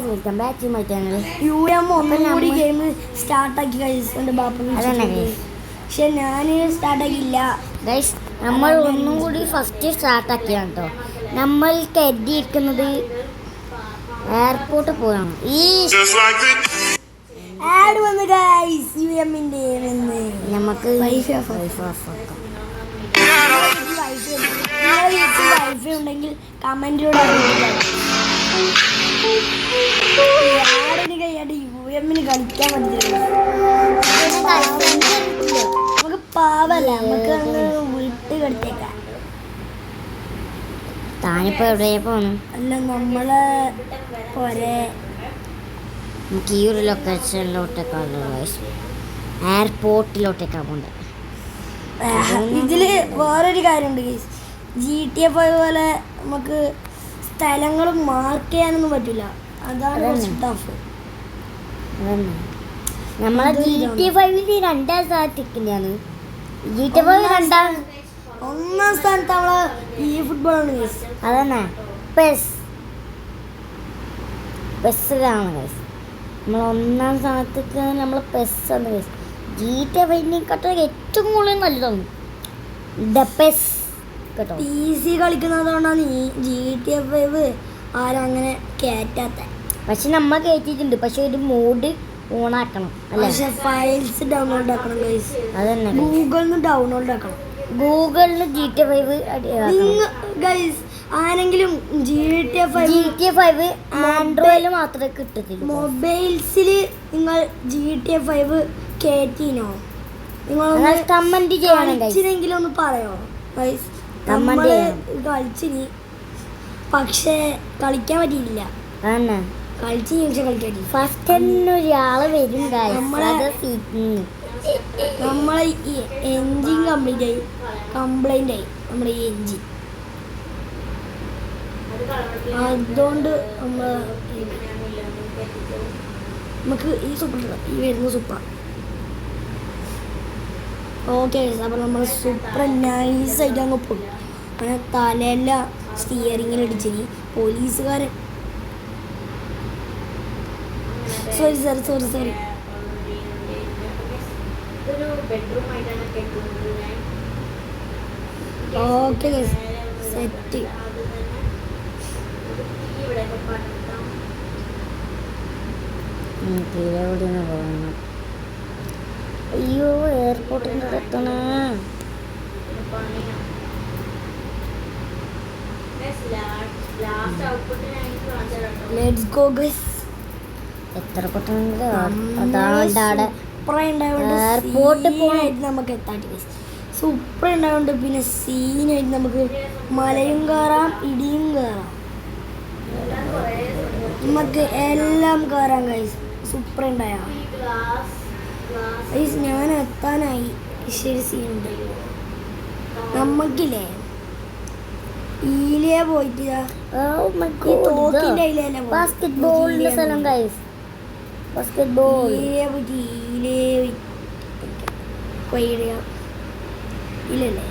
Welcome back to my channel. ഒന്നുകൂടി game സ്റ്റാർട്ടാക്കി കഴിച്ചിട്ടുണ്ട് ബാപ്പ. പക്ഷെ ഞാൻ സ്റ്റാർട്ടാക്കിയില്ല ഗൈസ്. നമ്മൾ ഒന്നും കൂടി ഫസ്റ്റ് സ്റ്റാർട്ടാക്കിയാണ് കേട്ടോ. നമ്മൾ കരുതിയിരിക്കുന്നത് എയർപോർട്ടിൽ പോയാണ്. ഈ ആഡ് വന്ന് ഗൈസ് UMന്റെ വന്ന് നമുക്ക് വൈഫൈ ഉണ്ടെങ്കിൽ കമന്റിലൂടെ UMന് കളിക്കാൻ പറ്റില്ല. നമുക്ക് പാവല്ല, നമുക്ക് വിട്ട് കളിച്ചേക്കാം. താനിപ്പോ എവിടെയാ പോണം? അല്ല നമ്മളെ പോരെ നമുക്ക് ഈ ഒരു ലൊക്കേഷനിലോട്ടേക്കാണല്ലോ ഗൈസ്, എയർപോർട്ടിലോട്ടേക്കാണ് പോകേണ്ടത്. ഇതില് വേറൊരു കാര്യമുണ്ട് ഗൈസ്. GTA 5 പോലെ നമുക്ക് സ്ഥലങ്ങൾ മാർക്ക് ചെയ്യാനൊന്നും പറ്റില്ല. അതാണ് കുറച്ച് ടഫ്. നമ്മളെ GTA 5 രണ്ടാം സ്ഥാനത്തേക്കാണ്. GTA 5 ഒന്നാം സ്ഥാനത്ത് നമ്മളെ ഈ ഫുട്ബോളാണ് ഗൈസ്. അതന്നെ പെസ്സാണ് ഗൈസ്. നമ്മൾ ഒന്നാം സ്ഥാനത്തേക്ക് നമ്മൾ പെസ്സാണ് ഗൈസ്. GTA 5 ഏറ്റവും കൂടുതൽ നല്ലതാണ് പെസ് കേട്ടോ. PC കളിക്കുന്നതുകൊണ്ടാണ് ഈ GTA 5 ആരും അങ്ങനെ കയറ്റാത്ത. പക്ഷെ നമ്മൾ കയറ്റിയിട്ടുണ്ട്. പക്ഷെ ഒരു മോഡ് ഓണാക്കണം അല്ലേ? പക്ഷെ ഫയൽസ് ഡൗൺലോഡ് ആക്കണം ഗൈസ്. അതന്നെ ഗൂഗിളിൽ നിന്ന് ഡൗൺലോഡ് ആക്കണം. ഗൂഗിളിൽ GTA 5 ഗൈസ് ആരെങ്കിലും GTA 5 ആൻഡ്രോയിഡിൽ മാത്രമേ കിട്ടത്തില്ല. മൊബൈൽസിൽ നിങ്ങൾ GTA 5 കയറ്റിനോ? നിങ്ങൾ കമന്റ് കളിച്ചിനെങ്കിലും ഒന്ന് പറയോ ഗൈസ്? നമ്മള് കളിച്ചിനി, പക്ഷെ കളിക്കാൻ പറ്റിയില്ല. കളിച്ചു പക്ഷെ കളിക്കാൻ പറ്റി. ഫസ്റ്റ് തന്നെ ഒരാള് വരും. നമ്മളെ ഈ എൻജിൻ കംപ്ലൈന്റ് ആയി നമ്മുടെ ഈ എൻജിൻ. അതുകൊണ്ട് നമുക്ക് ഈ സൂപ്പർ ഈ വരുന്ന സൂപ്പർ ഓക്കെ. അപ്പം നമ്മൾ സൂപ്പർ നൈസായിട്ട് അങ്ങ് പോകും. അങ്ങനെ തലയെല്ലാം സ്റ്റിയറിങ്ങിൽ അടിച്ചിനി പോലീസുകാരൻ. Sorry okay set. അയ്യോ എയർപോർട്ടിൻ്റെ അടുത്താണ്. Let's go guys. എത്ര എയർപോർട്ട് പോയിട്ട് നമുക്ക് എത്താണ്ട് ഗൈസ്. സൂപ്പർ ഉണ്ടായതുകൊണ്ട് പിന്നെ സീനായിട്ട് നമുക്ക് മലയും കയറാം ഇടിയും കയറാം. നമുക്ക് എല്ലാം കയറാം ഗൈസ്. സൂപ്പർ ഉണ്ടായ ഗൈസ്. ഞാൻ എത്താനായി. ശരി സീനുണ്ട് നമ്മക്കില്ലേ. ഈലേ പോയിട്ട് തോക്കിന്റെ അതിലല്ലേ ബാസ്കറ്റ്ബോളിന്റെ സ്ഥലം ഗൈസ്. ബാസ്കറ്റ്ബോൾ ഇല്ലല്ലേ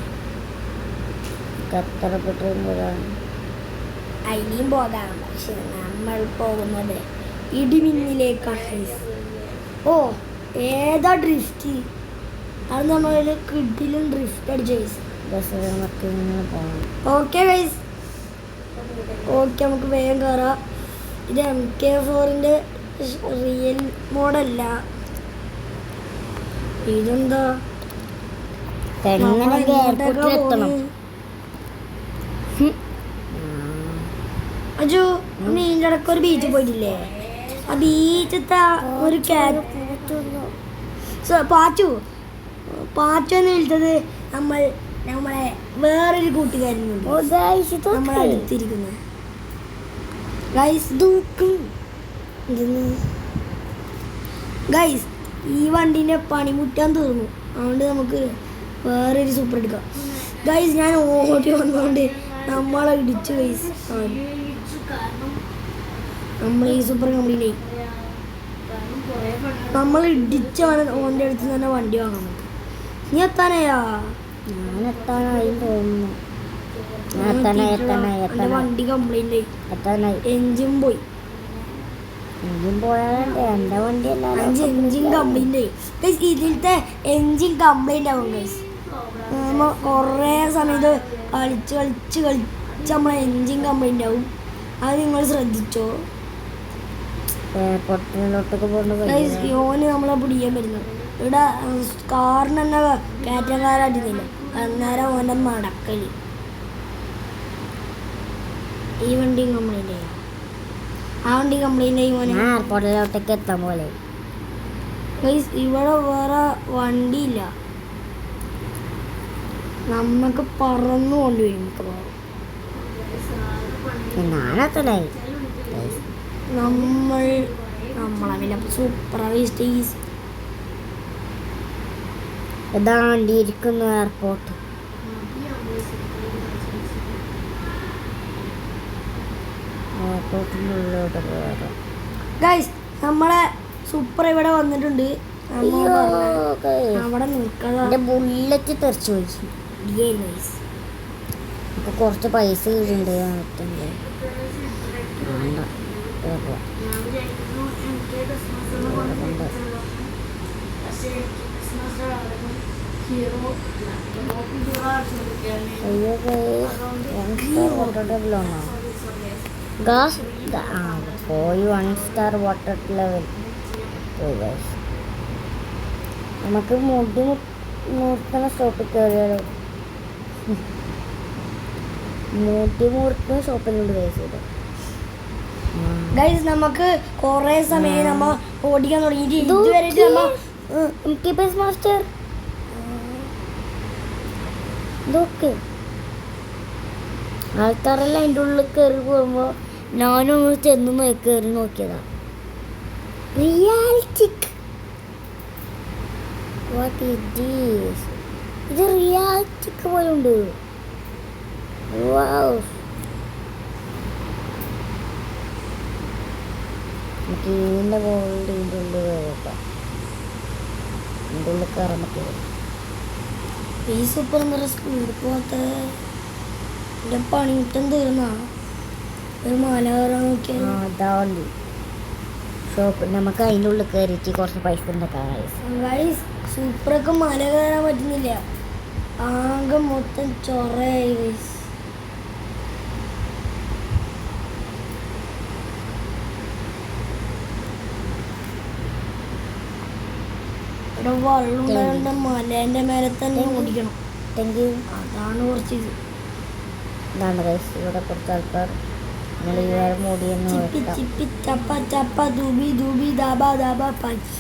അതിനെയും പോകാം. പക്ഷെ നമ്മൾ പോകുന്നത് ഇടിമിന്നിലേക്കാണ്. ഓ ഏതാ ഡ്രിഫ്റ്റ്? അത് നമ്മൾ കിഡിലും ഡ്രിഫ്റ്റ് അടിച്ച ഓക്കെ ഗൈസ്. ഓക്കെ നമുക്ക് വേഗം കയറാം. ഇത് MK4 റിയൽ മോഡല്ല. ഇതെന്താ അജു നീന്റെ ഇടയ്ക്ക് ഒരു ബീച്ച് പോയിട്ടില്ലേ? ആ ബീച്ചത്തെ ഒരു പാച്ചു എന്ന് വിളിച്ചത് നമ്മളെ വേറൊരു കൂട്ടുകാരനുണ്ട് നമ്മളെ അടുത്തിരിക്കുന്നു ഗൈസ്. ഈ വണ്ടീൻ്റെ പണിമുറ്റാൻ തീർന്നു. അതുകൊണ്ട് നമുക്ക് വേറൊരു സൂപ്പർ എടുക്കാം ഗൈസ്. ഞാൻ ഓടി വന്നുകൊണ്ട് നമ്മളെ ഇടിച്ചു ഗൈസ്. നമ്മൾ ഈ സൂപ്പർ കംപ്ലീറ്റ് ആയി. നമ്മൾ ഇടിച്ചാണ് ഓൻ്റെ അടുത്ത് തന്നെ വണ്ടി വാങ്ങാൻ നമുക്ക്. നീ എത്താനായാ? ഞാൻ എത്താനായി തോന്നുന്നു. വണ്ടി കംപ്ലൈന്റ് ആയി, എഞ്ചിൻ പോയി. എഞ്ചിൻ പോയാലുണ്ട് എൻ്റെ വണ്ടി അഞ്ച് എൻജിൻ കംപ്ലൈന്റ് ഇതിലത്തെ എൻജിൻ കംപ്ലൈന്റ് ആവും ഗൈസ്. നമ്മൾ കുറേ സമയത്ത് കളിച്ച് നമ്മളെ എൻജിൻ കംപ്ലൈന്റ് ആവും. അത് നിങ്ങൾ ശ്രദ്ധിച്ചോ എയർപോർട്ടിലോട്ടൊക്കെ ഗൈസ്. യോന് നമ്മളെ പിടിക്കാൻ വരുന്നത് ഇവിടെ കാറിന് തന്നെ കയറ്റക്കാരാട്ടിന്നില്ല. അന്നേരം ഓൻ്റെ മടക്കല്. ഈ വണ്ടിയും കംപ്ലൈന്റ് ചെയ്യാം, ആ വണ്ടി കംപ്ലൈന്റ് ആയി മോനെ. എയർപോർട്ടിലോട്ടൊക്കെ എത്താൻ പോലെ ഗൈസ് ഇവിടെ വേറെ വണ്ടിയില്ല, നമുക്ക് പറന്നു കൊണ്ടുവരും മിക്കവാറും. ഞാനെത്തലായി നമ്മളെ പിന്നെ സൂപ്പർവൈസ്ഡ് ഇതാണ്ടി ഇരിക്കുന്നു എയർപോർട്ട്. എയർപോർട്ടിനുള്ളിലോട്ട് പോകാം ഗൈസ്. നമ്മളെ സൂപ്പർ ഇവിടെ വന്നിട്ടുണ്ട്. അവിടെ നിൽക്കാതെ ബുള്ളറ്റ് തെറിച്ചു പോയി. ഇപ്പൊ കുറച്ച് പൈസ കിട്ടുന്നുണ്ട്. പോയി 1 സ്റ്റാർ വാട്ടർ ലെവൽ പോയി. നമുക്ക് മുടി മുറുക്കണ സ്റ്റോപ്പിൽ കയറിയാലോ. മുടി മുറുക്കുന്ന ഷോപ്പിലുണ്ട് കഴിച്ചത് ഗൈസ്. നമുക്ക് കൊറേ സമയം നമ്മ ഓടിക്കാൻ തുടങ്ങിയിട്ട് ഇതുവരെ മാസ്റ്റർ ഇതൊക്കെ ആൾക്കാരെല്ലാം അതിൻ്റെ ഉള്ളിൽ കയറി പോകുമ്പോൾ ഞാനും ചെന്ന് കയറി നോക്കിയതാ. റിയാലിറ്റിക് വാട്ട് ഈസ് ദിസ്? ഇത് റിയാലിറ്റിക് പോലെ ഉണ്ട്. നമുക്ക് ഇതിൻ്റെ മുകളിൽ ഇതിൻ്റെ ഉള്ളിൽ നോക്കാം. ഇതിൻ്റെ ഉള്ളിൽ കയറാൻ പറ്റുമോ? ഈ സൂപ്പർ എന്താ സ്പീഡ് പോകാത്ത എൻ്റെ പണിയിട്ടും തീർന്നാ ഒരു മല കയറാൻ നോക്കിയാൽ. അതാ വണ്ടി ഷോപ്പ്. നമുക്ക് അതിൻ്റെ ഉള്ളിൽ കയറിയിട്ട് കുറച്ച് പൈസ ഉണ്ടാക്കാം. ഗൈസ് സൂപ്പറൊക്കെ മല കയറാൻ പറ്റുന്നില്ല, ആകെ മൊത്തം ചൊറയായി ഗൈസ്. ഇവിടെ വെള്ളം ഉണ്ടായതുകൊണ്ട് മലേൻ്റെ മേലെ തന്നെ ഓടിക്കണം. അതാണ് കുറച്ച് ഇത്. ഇതാണ് ഗൈസ് ഇവിടെ കുറച്ച് ആൾക്കാർ നമ്മൾ ഈ വേറെ മൂടിയെന്ന് ചിപ്പി ചിപ്പി ചപ്പ ചപ്പ ദൂബി ദൂബി ദാബ ദാബ പച്ച്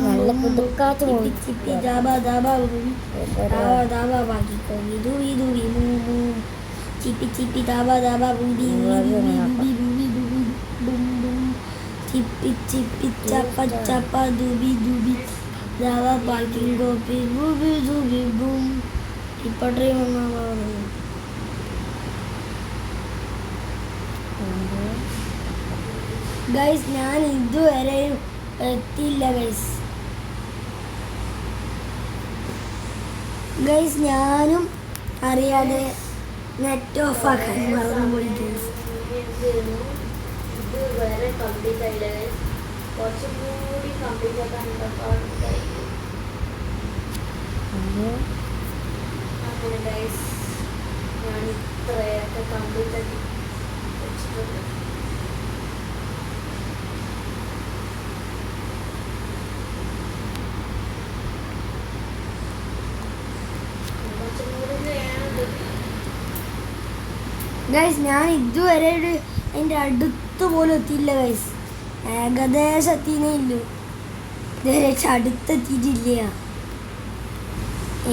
നല്ല പുതുക്കാറ്റ് മൂടി. ചിപ്പി ദാബ ദാബ ദാബ ദാബ ബാക്കിക്കോ ദൂബി ദൂബി ചിപ്പി ചിപ്പി dhaba dhaba booby booby booby booby boom boom ചിപ്പി ചിപ്പി ചപ്പ ചപ്പ ദൂബി ദൂബി ദാബ ബാക്കിക്കോ ബൂബി ദൂബി ബും. ഇപ്പൊ ട്രെയിൻ വന്നാ ഗൈസ്. ഞാൻ ഇതുവരെ എത്തിയില്ല ഗൈസ്. ഞാനും അറിയാതെ നെറ്റ് ഓഫ് ആക്കാൻ മറന്നു പോയി ഗൈസ്. ഞാൻ ഇത്രയൊക്കെ കംപ്ലീറ്റ് ആക്കി വെച്ചിട്ടുണ്ട്. ഗൈസ് ഞാൻ ഇതുവരെ അതിൻ്റെ അടുത്ത് പോലും എത്തിയില്ല ഗൈസ്. ഏകദേശം എത്തിയേ ഇല്ലു, ഇതുവരെ അടുത്തെത്തിയിട്ടില്ല.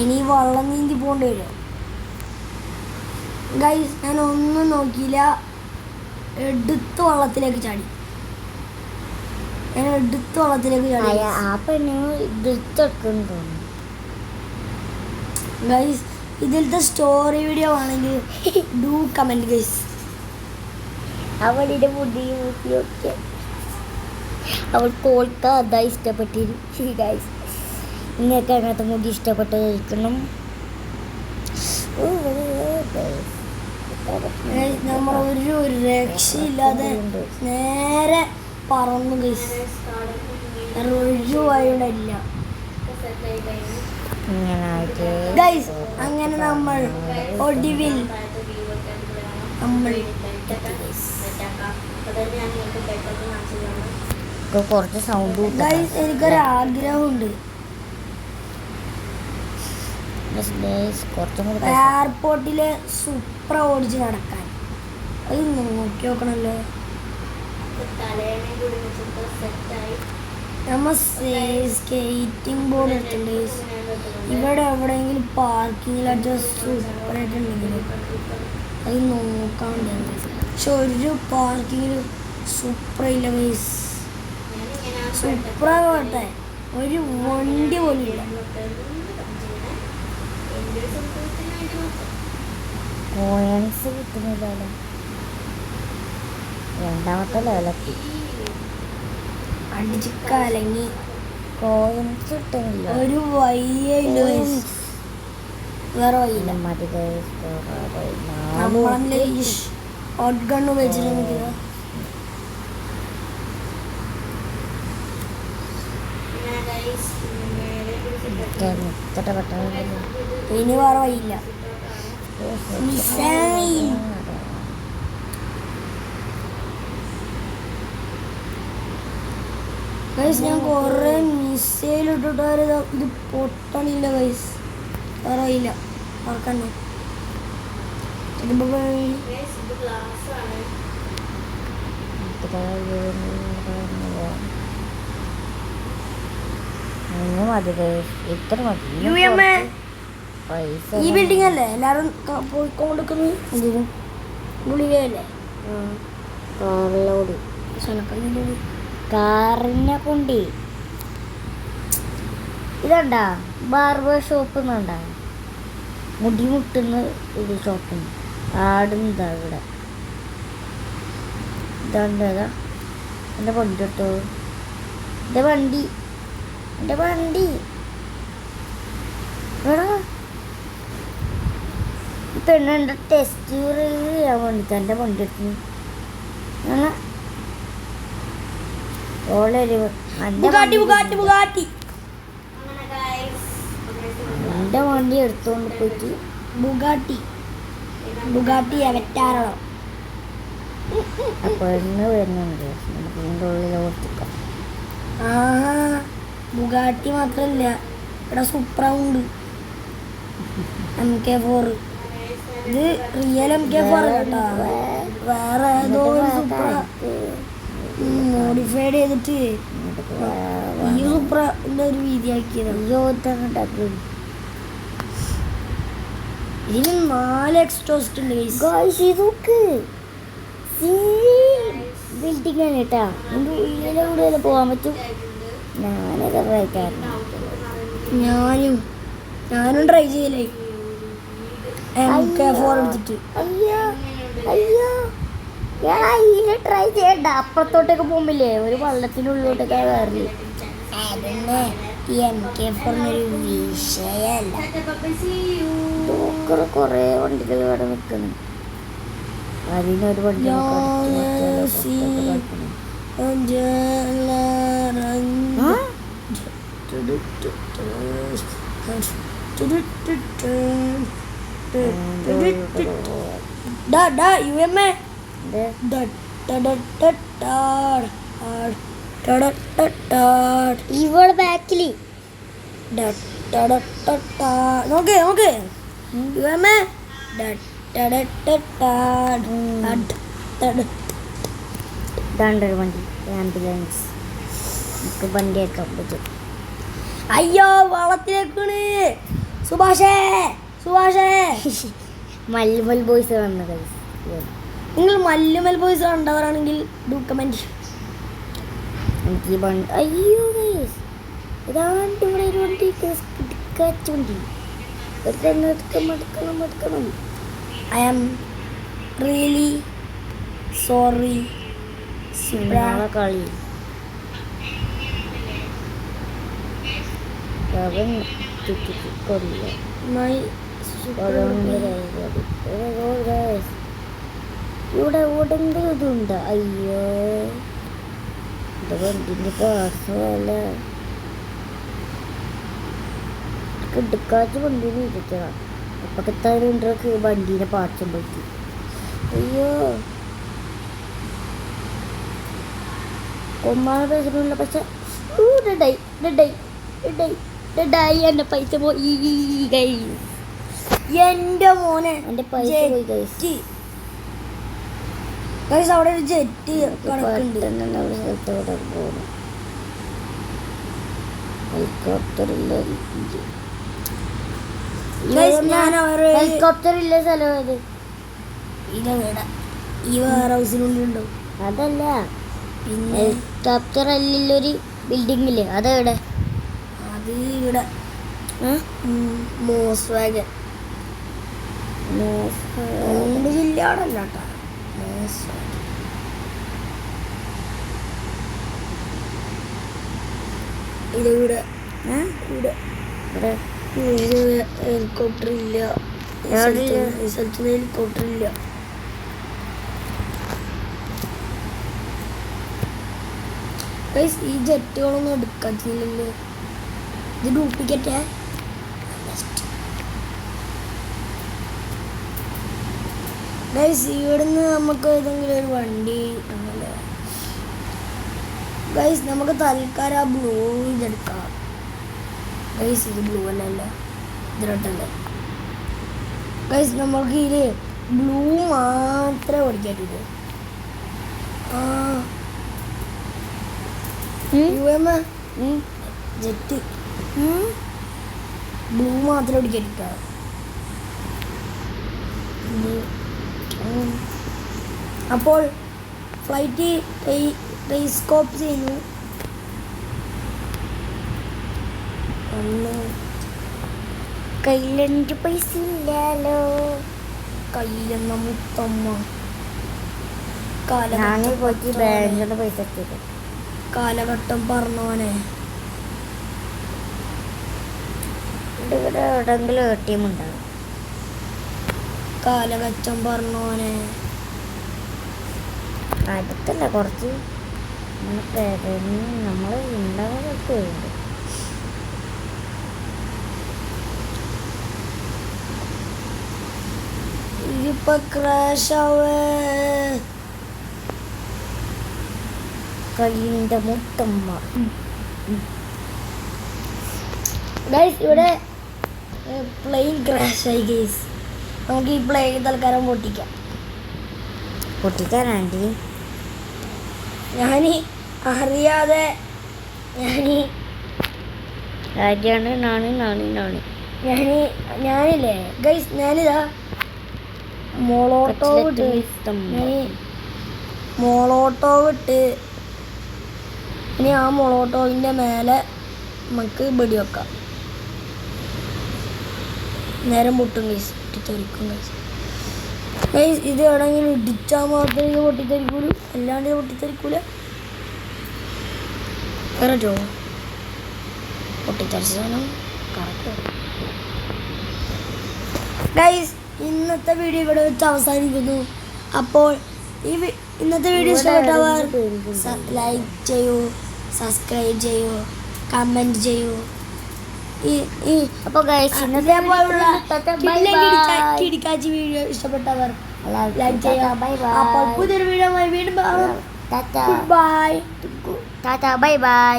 ഇനി വെള്ളം നീന്തി പോകേണ്ടി വരും ഗൈസ്. ഞാൻ ഒന്നും നോക്കിയില്ല, എടുത്ത് വെള്ളത്തിലേക്ക് ചാടി. ഞാൻ എടുത്ത് വെള്ളത്തിലേക്ക് ചാടി ഗൈസ്. ഇതിലത്തെ സ്റ്റോറി വീഡിയോ ആണെങ്കിൽ ഡു കമൻറ്റ് ഗൈസ്. അവളുടെ മുടി നോക്കി അവൾക്ക് ഓൾക്ക് അതാ ഇഷ്ടപ്പെട്ടിരുന്നു ഗൈസ്. നിങ്ങൾക്ക് അങ്ങനത്തെ മുടി ഇഷ്ടപ്പെട്ടിരിക്കണം. നമ്മൾ ഒരു രക്ഷയില്ലാതെ നേരെ പറന്നു ഗൈസ്. ഒരു വഴിയില്ല ഗൈസ്. അങ്ങനെ നമ്മൾ ഒടുവിൽ നമ്മൾ കുറച്ച് സൗണ്ട് ഗൈസ് എനിക്കൊരു ആഗ്രഹമുണ്ട് കുറച്ചും കൂടി എയർപോർട്ടില് സൂപ്പർ ഓടിച്ച് നടക്കാൻ. അത് നോക്കി നോക്കണല്ലോ. നമ്മ സ്കേറ്റിംഗ് ബോർഡ് എടുത്തിട്ടുണ്ട്. ഇവിടെ എവിടെയെങ്കിലും പാർക്കിങ്ങിലായിട്ട് സൂപ്പറായിട്ട് ഉണ്ടെങ്കിലും അത് നോക്കാണ്ട്. പക്ഷെ ഒരു പാർക്കിങ്ങിൽ സൂപ്പറില്ല ഗൈസ്. സൂപ്പറാകട്ടെ, ഒരു വണ്ടി പോലും ഇല്ല. കോയിൻസ് കിട്ടുന്നില്ലല്ലോ. രണ്ടാമത്തെ ലെവലെത്തി. അടിച്ച് കലങ്ങി. കോയിൻസ് കിട്ടുന്നില്ല. ഒരു വയ്യയില്ല, വേറെ വയ്യില്ല. മതി നമ്മളെ ഹോട്ട് ഗണ്ണ് വെച്ചിട്ട് ഇനി വേറെ വയ്യില്ല. മിസൈൽ ഗൈസ്, ഞാൻ കുറേ മിസൈൽ ഇട്ടിട്ട് ഇത് പൊട്ടണില്ല ഗൈസ്. വേറെ വയ്യില്ല, മറക്കണ്ട. ഇത്ര മതി. ഈ ബിൽഡിംഗ് അല്ലേ എല്ലാരും പോയിക്കൊണ്ടിരിക്കുന്നത്? ഗുളികയല്ലേ? കാറിനെ കൊണ്ട് ഇതണ്ടാ ബാർബർ ഷോപ്പ് എന്നുണ്ടാ മുടി മുട്ടുന്ന ഒരു ഷോപ്പുണ്ട്. ആടുന്നതാ ഇവിടെ. ഇതാണ്ടാ എൻ്റെ വണ്ടി എടുത്തോ. എൻ്റെ വണ്ടി എടാ, ഈ പെണ്ണെൻ്റെ ടെസ്റ്റ് ചെയ്യാൻ വേണ്ടിയിട്ട് എൻ്റെ വണ്ടി എടുത്തു. ഓളൊരു എൻ്റെ വണ്ടി എടുത്തോണ്ട് പോയിട്ട് ബുഗാട്ടി അവറ്റാറോ ആ പെണ്ണ് വരുന്നുണ്ട്. നമുക്ക് ഇതിൻ്റെ ഉള്ളിൽ ഓർത്തിക്കാം. ബുഗാട്ടി മാത്രല്ല, ഇവിടെ സൂപ്പറുണ്ട്. MK4. ഇത് റിയൽ MK4 കേട്ടോ. വേറെ ഏതോ ഒരു സൂപ്പർ മോഡിഫൈഡ് ചെയ്തിട്ട് ഈ സൂപ്പറിന്റെ ഒരു രീതിയാക്കിയത്. ഇതിന് 4 എക്സ്ട്രോസ്റ്റ് ഉണ്ട് ബിൽഡിംഗ് ആണ് കേട്ടാ. ഉള്ളിലൂടെ പോകാൻ പറ്റും. ഞാനത് ട്രൈക്കായിരുന്നു. ഞാനും ട്രൈ ചെയ്യലേ MK4 എടുത്തിട്ട്. ട്രൈ ചെയ്യണ്ട. അപ്പുറത്തോട്ടൊക്കെ പോകുമ്പില്ലേ ഒരു വള്ളത്തിനുള്ളിലോട്ടൊക്കെ കയറില്ല. അതന്നെ ഈ MK4 ഒരു വിഷയല്ല. കുറേ വണ്ടികൾ ഇവിടെ നിൽക്കുന്നു. അതിനൊരു വണ്ടി ഇവിടെ ബാക്കില് നോക്കേ വണ്ടി ആംബുലൻസ്. നമുക്ക് വണ്ടി ആക്കാൻ പറ്റും. അയ്യോ, വളത്തിലേക്കാണ്. സുഭാഷേ മല്ലുമൽ ബോയ്സ് വന്നത്. നിങ്ങൾ മല്ലുമൽ ബോയ്സ് കണ്ടവരാണെങ്കിൽ ഡു കമന്റ്. എനിക്ക് ഈ വണ്ടി അയ്യോ ഗൈസ്, ഇതാണ്ട് ഇവിടെ ഒരു വണ്ടി വണ്ടി എടുക്കണം. I am really sorry. കളി മൈ ഇവിടെ എവിടെങ്കിലും ഇതുണ്ട്. അയ്യോ, ഇത് വണ്ടിൻ്റെ പാർസല്ല. കിടക്കാച്ച് വണ്ടീനെ ഇരിക്കണം. അപ്പൊക്കെ തരുണ്ടൊക്കെ വണ്ടീനെ പാർച്ചും പറ്റി. അയ്യോ, കൊമ്മാന പൈസ. പക്ഷെ എന്റെ പൈസ പോയി. എന്റെ മോനെ എന്റെ പൈസ പോയി ജെറ്റ്. ഗൈസ് അവിടെ ഒരു ജെറ്റ് കിടക്കുന്നുണ്ട്. ഹെലികോപ്റ്റർ ഇല്ല സ്ഥലം അത്. ഇതെവിടെ ഈ വെയർ ഹൗസിനുള്ളിലുണ്ടോ? അതല്ല, പിന്നെ ഹെലികോപ്റ്റർ അല്ലൊരു ബിൽഡിങ്ങില്. അതെവിടെ? അത് ഇവിടെ മോസ് വാഗൻ ജില്ലയാണല്ലോ കേട്ടോ. മോസ് ഇതിവിടെ ഇവിടെ ഹെലികോപ്റ്റർ ഇല്ല. ഈ സ്ഥലത്ത് ഹെലികോപ്റ്റർ ഇല്ല. ഈ ജെറ്റുകളൊന്നും എടുക്കാത്തില്ലല്ലോ. ഇത് ഡ്യൂപ്ലിക്കേറ്റാ. ഗൈസ് ഇവിടുന്ന് നമുക്ക് ഏതെങ്കിലും ഒരു വണ്ടി അങ്ങനെ. ഗൈസ് നമുക്ക് തൽക്കാലം ആ ബ്ലൂ ഇതെടുക്കാം. ഗൈസ് ഇത് ബ്ലൂ അല്ലല്ല, ഇത് റെഡ് അല്ലേ. ഗൈസ് നമ്മൾക്ക് ഇത് ബ്ലൂ മാത്രമേ ഓടിക്കാറ്റുള്ളൂ. ജെറ്റ് ബ്ലൂ മാത്രമേ ഓടിക്കാറ്റിട്ടാ. അപ്പോൾ ഫ്ലൈറ്റ് ടൈസ്കോപ്പ് ചെയ്യുന്നു. കയ്യിലെനിക്ക് പൈസ ഇല്ലല്ലോ. കയ്യിലെന്ന മുത്തമ്മ ഞാനേ പോയിട്ട് ബാങ്കിന്റെ പൈസ എടുത്തിട്ട്. കാലഘട്ടം പറഞ്ഞവനെ. ഇവിടെ എവിടെങ്കിലും ATM ഉണ്ടാവും. കാലഘട്ടം പറഞ്ഞവനെ. അടുത്തല്ല, കുറച്ച് നമ്മൾ ഉണ്ടാകാനൊക്കെ ഉണ്ട്. ഇതിപ്പോ ക്രാഷ് ആവേ. കയ്യിൻ്റെ മുത്തമ്മ. ഗൈസ് ഇവിടെ പ്ലെയിൻ ക്രാഷ് ആയി ഗൈസ്. നമുക്ക് ഈ പ്ലെയിൻ തൽക്കാലം പൊട്ടിക്കാനാണ്ടി ഞാൻ അറിയാതെ ഞാനില്ലേ ഗൈസ്, ഞാനിതാ മോളോട്ടോ ഇട്ട് ഇനി ആ മൊളോട്ടോവിൻ്റെ മേലെ നമുക്ക് വെടി വെക്കാം. നേരം പൊട്ടും ഗൈസ്, പൊട്ടിത്തെറിക്കും ഗൈസ്. ഗൈസ് ഇത് എവിടെയെങ്കിലും ഇടിച്ചാൽ മാത്രമേ ഇത് പൊട്ടിത്തെറിക്കൂലൂ, അല്ലാണ്ട് ഇത് പൊട്ടിത്തെറിക്കൂല. കറക്റ്റോ? പൊട്ടിത്തെറിച്ച സാധനം കറക്റ്റ്. ഗൈസ് ഇന്നത്തെ വീഡിയോ ഇവിടെ വെച്ച് അവസാനിക്കുന്നു. അപ്പോൾ ഇന്നത്തെ വീഡിയോ ഇഷ്ടപ്പെട്ടവർ ലൈക്ക് ചെയ്യൂ, സബ്സ്ക്രൈബ് ചെയ്യൂ, കമൻറ്റ് ചെയ്യൂ. അപ്പോൾ കിടിക്കാച്ചി വീഡിയോ ഇഷ്ടപ്പെട്ടവർ ലൈക്ക് ചെയ്യുക. അപ്പോൾ പുതിയൊരു വീഡിയോ വീണ്ടും ബൈ. Bye bye.